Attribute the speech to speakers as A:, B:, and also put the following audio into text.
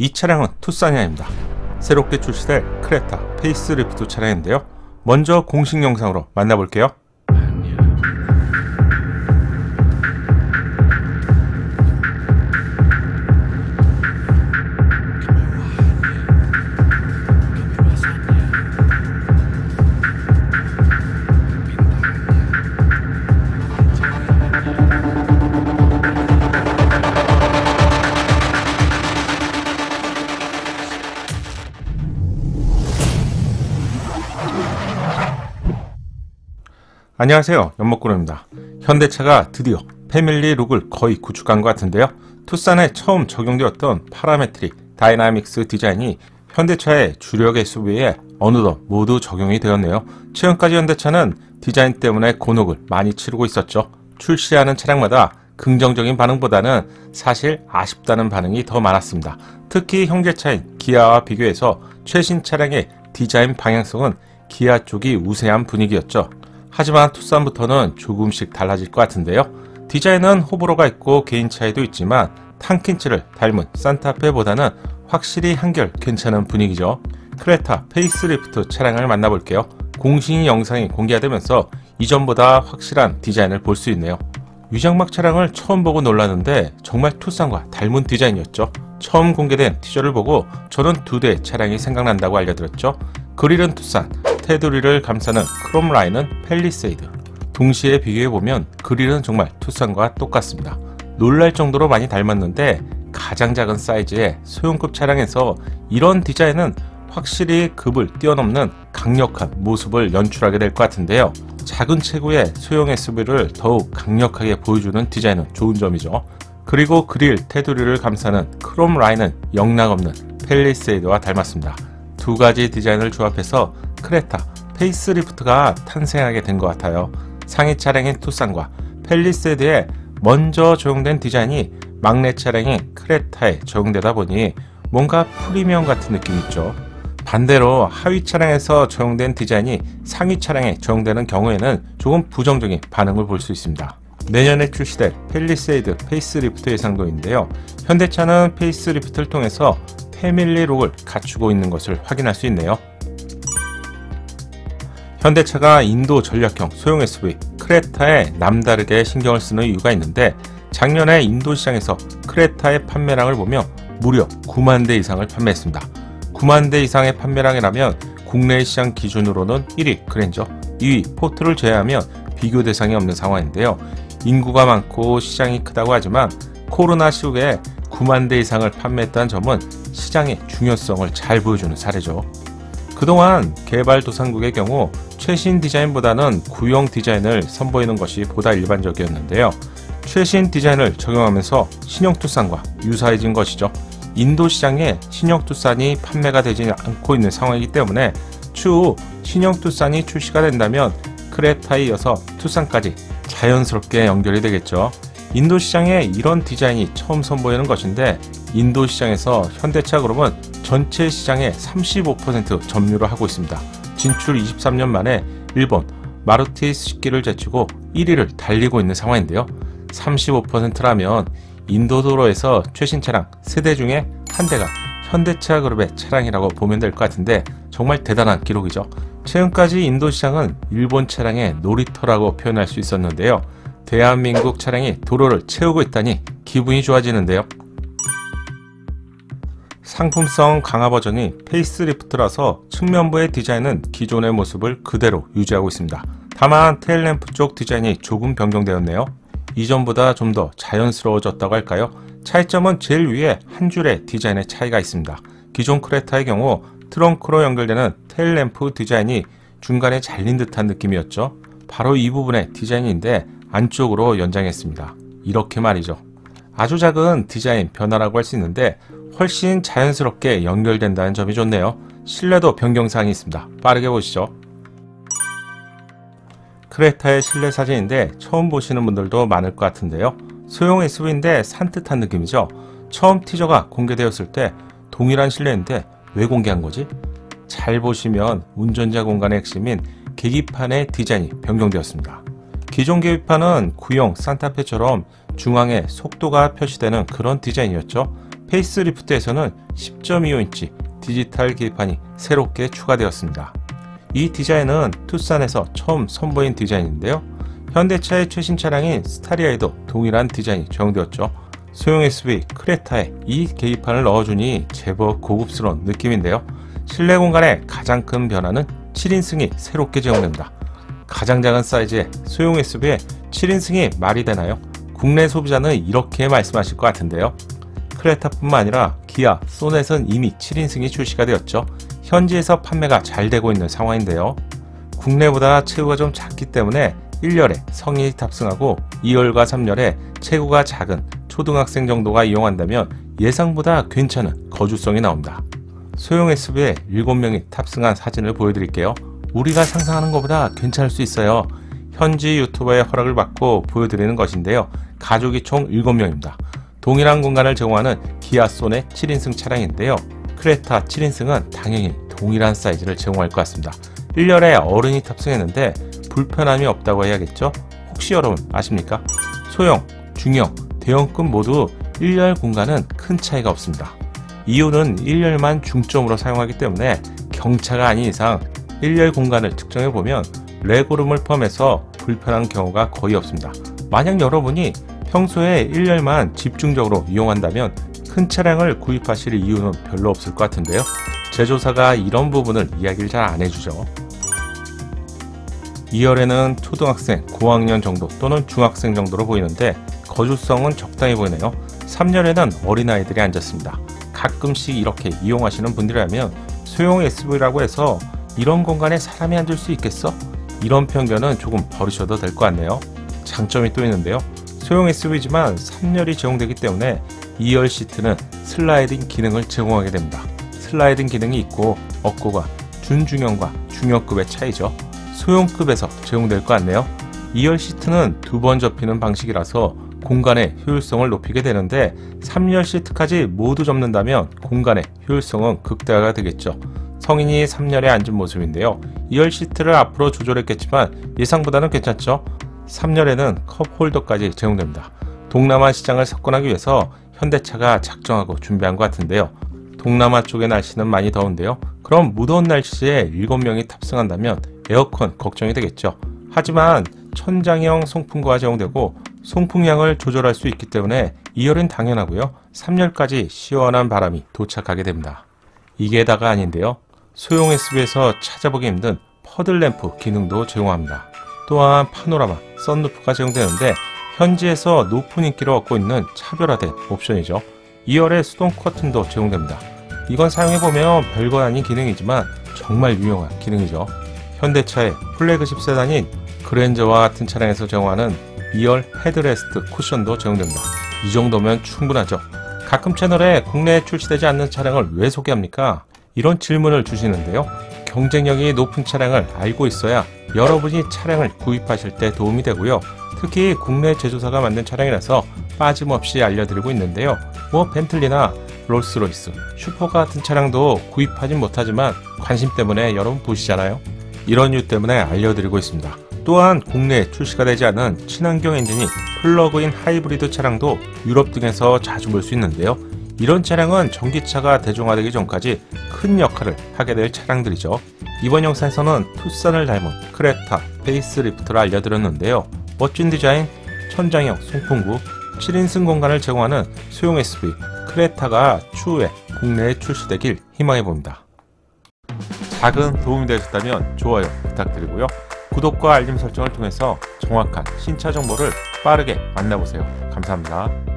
A: 이 차량은 투싼이 새롭게 출시될 크레타 페이스리프트 차량인데요. 먼저 공식 영상으로 만나볼게요. 안녕하세요, 연목구름입니다. 현대차가 드디어 패밀리 룩을 거의 구축한 것 같은데요. 투싼에 처음 적용되었던 파라메트릭 다이나믹스 디자인이 현대차의 주력 SUV에 어느덧 모두 적용이 되었네요. 최근까지 현대차는 디자인 때문에 곤혹을 많이 치르고 있었죠. 출시하는 차량마다 긍정적인 반응보다는 사실 아쉽다는 반응이 더 많았습니다. 특히 형제차인 기아와 비교해서 최신 차량의 디자인 방향성은 기아 쪽이 우세한 분위기였죠. 하지만 투싼부터는 조금씩 달라질 것 같은데요. 디자인은 호불호가 있고 개인 차이도 있지만 탕킨치를 닮은 산타페보다는 확실히 한결 괜찮은 분위기죠. 크레타 페이스리프트 차량을 만나볼게요. 공식 영상이 공개되면서 이전보다 확실한 디자인을 볼 수 있네요. 위장막 차량을 처음 보고 놀랐는데 정말 투싼과 닮은 디자인이었죠. 처음 공개된 티저를 보고 저는 두 대의 차량이 생각난다고 알려드렸죠. 그릴은 투싼, 테두리를 감싸는 크롬 라인은 팰리세이드. 동시에 비교해보면 그릴은 정말 투싼과 똑같습니다. 놀랄 정도로 많이 닮았는데 가장 작은 사이즈의 소형급 차량에서 이런 디자인은 확실히 급을 뛰어넘는 강력한 모습을 연출하게 될 것 같은데요. 작은 체구의 소형 SUV를 더욱 강력하게 보여주는 디자인은 좋은 점이죠. 그리고 그릴, 테두리를 감싸는 크롬 라인은 영락없는 팰리세이드와 닮았습니다. 두 가지 디자인을 조합해서 크레타 페이스리프트가 탄생하게 된 것 같아요. 상위 차량인 투싼과 팰리세이드에 먼저 적용된 디자인이 막내 차량인 크레타에 적용되다 보니 뭔가 프리미엄 같은 느낌이 있죠. 반대로 하위 차량에서 적용된 디자인이 상위 차량에 적용되는 경우에는 조금 부정적인 반응을 볼 수 있습니다. 내년에 출시될 팰리세이드 페이스리프트 예상도인데요. 현대차는 페이스리프트를 통해서 패밀리 룩을 갖추고 있는 것을 확인할 수 있네요. 현대차가 인도 전략형 소형 SUV 크레타에 남다르게 신경을 쓰는 이유가 있는데 작년에 인도 시장에서 크레타의 판매량을 보면 무려 9만 대 이상을 판매했습니다. 9만 대 이상의 판매량이라면 국내 시장 기준으로는 1위 그랜저, 2위 포트를 제외하면 비교 대상이 없는 상황인데요. 인구가 많고 시장이 크다고 하지만 코로나 시국에 9만 대 이상을 판매했다는 점은 시장의 중요성을 잘 보여주는 사례죠. 그동안 개발도상국의 경우 최신 디자인보다는 구형 디자인을 선보이는 것이 보다 일반적이었는데요. 최신 디자인을 적용하면서 신형 투싼과 유사해진 것이죠. 인도 시장에 신형 투싼이 판매가 되지 않고 있는 상황이기 때문에 추후 신형 투싼이 출시가 된다면 크레타에 이어서 투싼까지 자연스럽게 연결이 되겠죠. 인도 시장에 이런 디자인이 처음 선보이는 것인데 인도 시장에서 현대차 그룹은 전체 시장의 35% 점유를 하고 있습니다. 진출 23년 만에 일본 마루티 스즈키를 제치고 1위를 달리고 있는 상황인데요. 35%라면 인도 도로에서 최신 차량 3대 중에 한 대가 현대차 그룹의 차량이라고 보면 될 것 같은데 정말 대단한 기록이죠. 최근까지 인도 시장은 일본 차량의 놀이터라고 표현할 수 있었는데요. 대한민국 차량이 도로를 채우고 있다니 기분이 좋아지는데요. 상품성 강화 버전이 페이스리프트라서 측면부의 디자인은 기존의 모습을 그대로 유지하고 있습니다. 다만 테일램프 쪽 디자인이 조금 변경되었네요. 이전보다 좀 더 자연스러워졌다고 할까요? 차이점은 제일 위에 한 줄의 디자인의 차이가 있습니다. 기존 크레타의 경우 트렁크로 연결되는 테일램프 디자인이 중간에 잘린 듯한 느낌이었죠. 바로 이 부분의 디자인인데 안쪽으로 연장했습니다. 이렇게 말이죠. 아주 작은 디자인 변화라고 할 수 있는데 훨씬 자연스럽게 연결된다는 점이 좋네요. 실내도 변경사항이 있습니다. 빠르게 보시죠. 크레타의 실내 사진인데 처음 보시는 분들도 많을 것 같은데요. 소형 SUV인데 산뜻한 느낌이죠. 처음 티저가 공개되었을 때 동일한 실내인데 왜 공개한 거지? 잘 보시면 운전자 공간의 핵심인 계기판의 디자인이 변경되었습니다. 기존 계기판은 구형 산타페처럼 중앙에 속도가 표시되는 그런 디자인이었죠. 페이스리프트에서는 10.25인치 디지털 계기판이 새롭게 추가되었습니다. 이 디자인은 투싼에서 처음 선보인 디자인인데요. 현대차의 최신 차량인 스타리아에도 동일한 디자인이 적용되었죠. 소형 SUV 크레타에 이 계기판을 넣어주니 제법 고급스러운 느낌인데요. 실내 공간의 가장 큰 변화는 7인승이 새롭게 제공됩니다. 가장 작은 사이즈의 소형 SUV에 7인승이 말이 되나요? 국내 소비자는 이렇게 말씀하실 것 같은데요. 크레타뿐만 아니라 기아, 소넷은 이미 7인승이 출시가 되었죠. 현지에서 판매가 잘 되고 있는 상황인데요. 국내보다 체구가 좀 작기 때문에 1열에 성인이 탑승하고 2열과 3열에 체구가 작은 초등학생 정도가 이용한다면 예상보다 괜찮은 거주성이 나옵니다. 소형 SUV에 7명이 탑승한 사진을 보여드릴게요. 우리가 상상하는 것보다 괜찮을 수 있어요. 현지 유튜버의 허락을 받고 보여드리는 것인데요. 가족이 총 7명입니다. 동일한 공간을 제공하는 기아 소넷 7인승 차량인데요. 크레타 7인승은 당연히 동일한 사이즈를 제공할 것 같습니다. 1열에 어른이 탑승했는데 불편함이 없다고 해야겠죠? 혹시 여러분 아십니까? 소형, 중형, 대형급 모두 1열 공간은 큰 차이가 없습니다. 이유는 1열만 중점으로 사용하기 때문에 경차가 아닌 이상 1열 공간을 측정해보면 레그룸을 포함해서 불편한 경우가 거의 없습니다. 만약 여러분이 평소에 1열만 집중적으로 이용한다면 큰 차량을 구입하실 이유는 별로 없을 것 같은데요. 제조사가 이런 부분을 이야기를 잘 안 해주죠. 2열에는 초등학생, 고학년 정도 또는 중학생 정도로 보이는데 거주성은 적당히 보이네요. 3열에는 어린아이들이 앉았습니다. 가끔씩 이렇게 이용하시는 분들이라면 소형 SUV라고 해서 이런 공간에 사람이 앉을 수 있겠어? 이런 편견은 조금 버리셔도 될 것 같네요. 장점이 또 있는데요. 소형 SUV지만 3열이 제공되기 때문에 2열 시트는 슬라이딩 기능을 제공하게 됩니다. 슬라이딩 기능이 있고 없고가 준중형과 중형급의 차이죠. 소형급에서 제공될 것 같네요. 2열 시트는 2번 접히는 방식이라서 공간의 효율성을 높이게 되는데 3열 시트까지 모두 접는다면 공간의 효율성은 극대화가 되겠죠. 성인이 3열에 앉은 모습인데요. 2열 시트를 앞으로 조절했겠지만 예상보다는 괜찮죠. 3열에는 컵홀더까지 제공됩니다. 동남아 시장을 석권하기 위해서 현대차가 작정하고 준비한 것 같은데요. 동남아 쪽의 날씨는 많이 더운데요. 그럼 무더운 날씨에 7명이 탑승한다면 에어컨 걱정이 되겠죠. 하지만 천장형 송풍구가 제공되고 송풍량을 조절할 수 있기 때문에 2열은 당연하고요. 3열까지 시원한 바람이 도착하게 됩니다. 이게 다가 아닌데요. 소형 SUV에서 찾아보기 힘든 퍼들램프 기능도 제공합니다. 또한 파노라마, 썬루프가 제공되는데 현지에서 높은 인기를 얻고 있는 차별화된 옵션이죠. 2열에 수동 커튼도 제공됩니다. 이건 사용해보면 별거 아닌 기능이지만 정말 유용한 기능이죠. 현대차의 플래그십 세단인 그랜저와 같은 차량에서 제공하는 2열 헤드레스트 쿠션도 제공됩니다. 이 정도면 충분하죠. 가끔 채널에 국내에 출시되지 않는 차량을 왜 소개합니까? 이런 질문을 주시는데요. 경쟁력이 높은 차량을 알고 있어야 여러분이 차량을 구입하실 때 도움이 되고요. 특히 국내 제조사가 만든 차량이라서 빠짐없이 알려드리고 있는데요. 벤틀리나 롤스로이스, 슈퍼카 같은 차량도 구입하진 못하지만 관심 때문에 여러분 보시잖아요. 이런 이유 때문에 알려드리고 있습니다. 또한 국내에 출시가 되지 않은 친환경 엔진이 플러그인 하이브리드 차량도 유럽 등에서 자주 볼 수 있는데요. 이런 차량은 전기차가 대중화되기 전까지 큰 역할을 하게 될 차량들이죠. 이번 영상에서는 투싼을 닮은 크레타 페이스리프트를 알려드렸는데요. 멋진 디자인, 천장형 송풍구, 7인승 공간을 제공하는 소형 SUV 크레타가 추후에 국내에 출시되길 희망해봅니다. 작은 도움이 되셨다면 좋아요 부탁드리고요. 구독과 알림 설정을 통해서 정확한 신차 정보를 빠르게 만나보세요. 감사합니다.